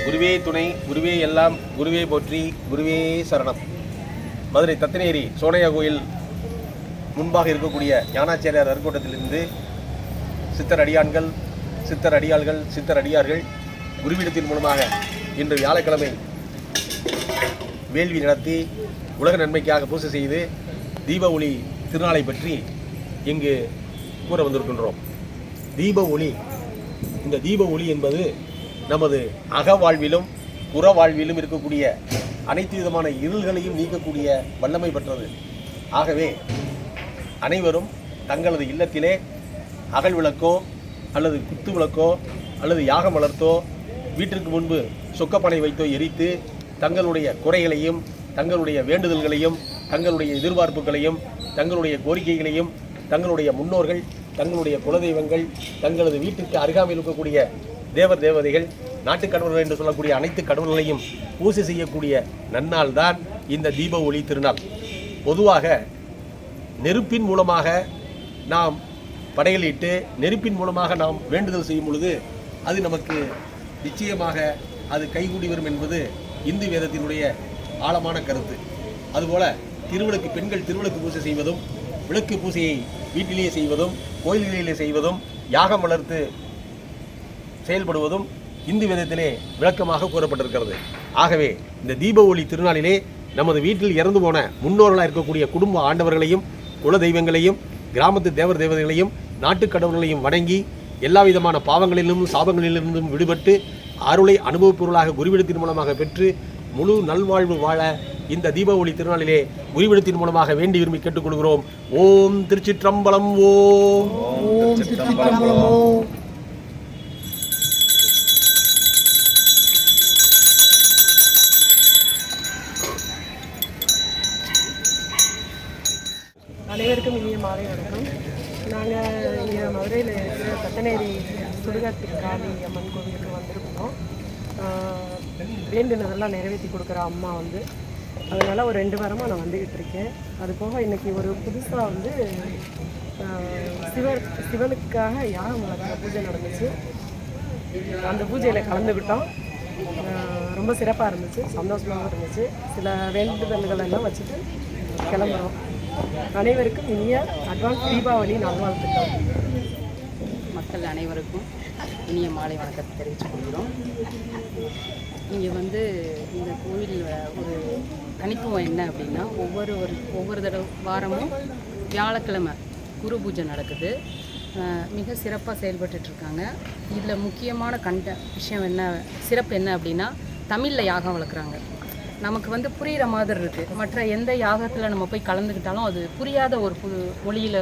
குருவே துணை, குருவே எல்லாம், குருவே போற்றி, குருவே சரணம். மதுரை தத்தனேரி சோனையா கோயில் முன்பாக இருக்கக்கூடிய ஞானாச்சாரியார் அருக்கோட்டத்திலிருந்து சித்தர் அடியான்கள், சித்தர் அடியாள்கள், சித்தர் அடியார்கள் குருவிடத்தின் மூலமாக இன்று வியாழக்கிழமை வேள்வி நடத்தி உலக நன்மைக்காக பூசை செய்து தீப ஒளி திருநாளை பற்றி இங்கு கூற வந்திருக்கின்றோம். தீப ஒளி, இந்த தீப ஒளி என்பது நமது அகவாழ்விலும் புற வாழ்விலும் இருக்கக்கூடிய அனைத்து விதமான இருள்களையும் நீக்கக்கூடிய வல்லமை பெற்றது. ஆகவே அனைவரும் தங்களது இல்லத்திலே அகல் விளக்கோ அல்லது குத்து விளக்கோ அல்லது யாகம் வளர்த்தோ வீட்டிற்கு முன்பு சொக்கப்பனை வைத்தோ எரித்து தங்களுடைய குறைகளையும் தங்களுடைய வேண்டுதல்களையும் தங்களுடைய எதிர்பார்ப்புகளையும் தங்களுடைய கோரிக்கைகளையும் தங்களுடைய முன்னோர்கள், தங்களுடைய குலதெய்வங்கள், தங்களது வீட்டிற்கு அருகாமையில் இருக்கக்கூடிய தேவர் தேவதைகள், நாட்டுக் கடவுள்கள் என்று சொல்லக்கூடிய அனைத்து கடவுள்களையும் பூசை செய்யக்கூடிய நன்னாள் தான் இந்த தீப ஒளி திருநாள். பொதுவாக நெருப்பின் மூலமாக நாம் படையலிட்டு நெருப்பின் மூலமாக நாம் வேண்டுதல் செய்யும் பொழுது அது நமக்கு நிச்சயமாக அது கைகூடி வரும் என்பது இந்து வேதத்தினுடைய ஆழமான கருத்து. அதுபோல திருவிளக்கு, பெண்கள் திருவிளக்கு பூஜை செய்வதும் விளக்கு பூஜையை வீட்டிலேயே செய்வதும் கோயில்களிலே செய்வதும் யாகம் வளர்த்து செயல்படுவதும் இந்து வேதத்திலே விளக்கமாக கூறப்பட்டிருக்கிறது. ஆகவே இந்த தீப ஒளி திருநாளிலே நமது வீட்டில் இறந்து போன முன்னோர்களாக இருக்கக்கூடிய குடும்ப ஆண்டவர்களையும் குல தெய்வங்களையும் கிராமத்து தேவர் தேவதைகளையும் நாட்டுக் கடவுள்களையும் வணங்கி எல்லா விதமான பாவங்களிலிருந்தும் சாபங்களிலிருந்தும் விடுபட்டு அருளை அனுபவப் பொருளாக குருவிடத்தின் மூலமாக பெற்று முழு நல்வாழ்வு வாழ இந்த தீப ஒளி திருநாளிலே குருவிடத்தின் மூலமாக வேண்டி விரும்பி கேட்டுக்கொள்கிறோம். ஓம் திருச்சிற்றம்பலம். ஓம் திருச்சிற்றம்பலம். அனைவருக்கும் இனிய மாலை வணக்கம். நாங்கள் இங்கே மதுரையில் இருக்கிற தத்தனேரி சுடுகாட்டு காளி அம்மன் கோவிலுக்கு வந்திருக்கோம். வேண்டுனதெல்லாம் நிறைவேற்றி கொடுக்குற அம்மா வந்து, அதனால் ஒரு 2 வாரமாக நான் வந்துக்கிட்டு இருக்கேன். அது போக இன்றைக்கி ஒரு புதுசாக வந்து சிவனுக்காக யாகம் வளர்க்குற பூஜை நடந்துச்சு. அந்த பூஜையில் கலந்துக்கிட்டோம். ரொம்ப சிறப்பாக இருந்துச்சு, சந்தோஷமாகவும் இருந்துச்சு. சில வேண்டுதல்கள் எல்லாம் வச்சுட்டு கிளம்புறோம். அனைவருக்கும் இனிய அட்வான்ஸ் தீபாவளி நல்வாழ்த்துக்கள். மக்கள் அனைவருக்கும் இனிய மாலை வணக்கத்தை தெரிவித்துக் கொள்கிறோம். இங்கே வந்து இந்த கோவிலில் ஒரு தனித்துவம் என்ன அப்படின்னா, ஒவ்வொரு வாரமும் வியாழக்கிழமை குரு பூஜை நடக்குது. மிக சிறப்பாக செயல்பட்டுருக்காங்க. இதில் முக்கியமான விஷயம் என்ன, சிறப்பு என்ன அப்படின்னா, தமிழில் யாகம் வளர்க்குறாங்க. நமக்கு வந்து புரிகிற மாதிரி இருக்குது. மற்ற எந்த யாகத்தில் நம்ம போய் கலந்துக்கிட்டாலும் அது புரியாத ஒரு மொழியில்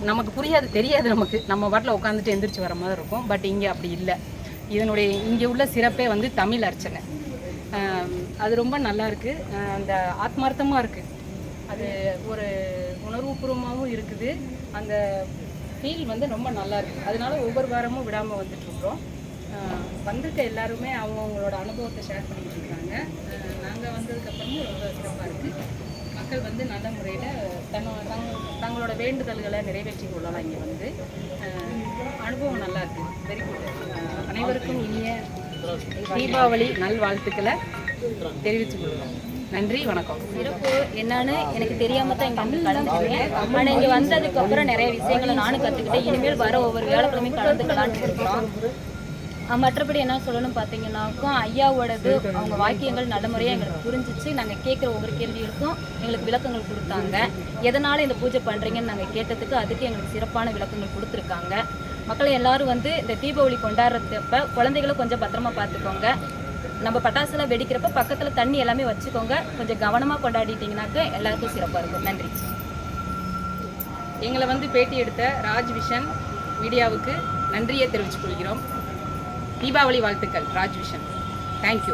நமக்கு புரியாது, தெரியாது. நம்ம வாட்டில் உட்காந்துட்டு எந்திரிச்சு வர மாதிரி இருக்கும். பட் இங்கே அப்படி இல்லை. இங்கே உள்ள சிறப்பே வந்து தமிழ் அர்ச்சனை. அது ரொம்ப நல்லா இருக்குது. அந்த ஆத்மார்த்தமாக இருக்குது. அது ஒரு உணர்வுபூர்வமாகவும் இருக்குது. அந்த ஃபீல் வந்து ரொம்ப நல்லா இருக்குது. அதனால ஒவ்வொரு வாரமும் விடாமல் வந்துட்டுருக்குறோம். வந்திருக்க எல்லாருமே அவங்களோட அனுபவத்தை ஷேர் பண்ணிக்கிட்டு இருக்காங்க. நாங்கள் வந்ததுக்கப்புறமும் ரொம்ப சிறப்பாக இருக்குது. மக்கள் வந்து நல்ல முறையில் தங்களோட வேண்டுதல்களை நிறைவேற்றி கொள்ளலாம். இங்கே வந்து அனுபவம் நல்லா இருக்குது. Very good. அனைவருக்கும் இனிய தீபாவளி நல்வாழ்த்துக்களை தெரிவித்துக் கொள்கிறோம். நன்றி, வணக்கம். சிறப்பு என்னன்னு எனக்கு தெரியாம தான் இங்கே வந்து கலந்துக்கிறேன். ஆனால் இங்கே வந்ததுக்கப்புறம் நிறைய விஷயங்களை நானும் கற்றுக்கிட்டேன். இனிமேல் வர ஒவ்வொரு வியாழக்கிழமையும் கலந்துக்கலான்னு இருக்கிறோம். மற்றபடி என்ன சொல்லணும்னு பார்த்தீங்கன்னாக்கும், ஐயாவோடது அவங்க வாக்கியங்கள் நல்ல முறையாக எங்களுக்கு புரிஞ்சிச்சு. நாங்கள் கேட்குற ஒவ்வொரு கேள்விகளுக்கும் எங்களுக்கு விளக்கங்கள் கொடுத்தாங்க. எதனால் இந்த பூஜை பண்ணுறீங்கன்னு நாங்கள் கேட்டதுக்கு அதுக்கு எங்களுக்கு சிறப்பான விளக்கங்கள் கொடுத்துருக்காங்க. மக்கள் எல்லாரும் வந்து இந்த தீபாவளி கொண்டாடுறப்ப குழந்தைகளை கொஞ்சம் பத்திரமா பார்த்துக்கோங்க. நம்ம பட்டாசுலாம் வெடிக்கிறப்ப பக்கத்தில் தண்ணி எல்லாமே வச்சுக்கோங்க. கொஞ்சம் கவனமாக கொண்டாடிட்டிங்கனாக்க எல்லாருக்கும் சிறப்பாக இருக்கும். நன்றி. எங்களை வந்து பேட்டி எடுத்த ராஜ் விஷன் மீடியாவுக்கு நன்றியை தெரிவித்துக் கொள்கிறோம். தீபாவளி வாழ்த்துக்கள் ராஜ் விஷன். தேங்க்யூ.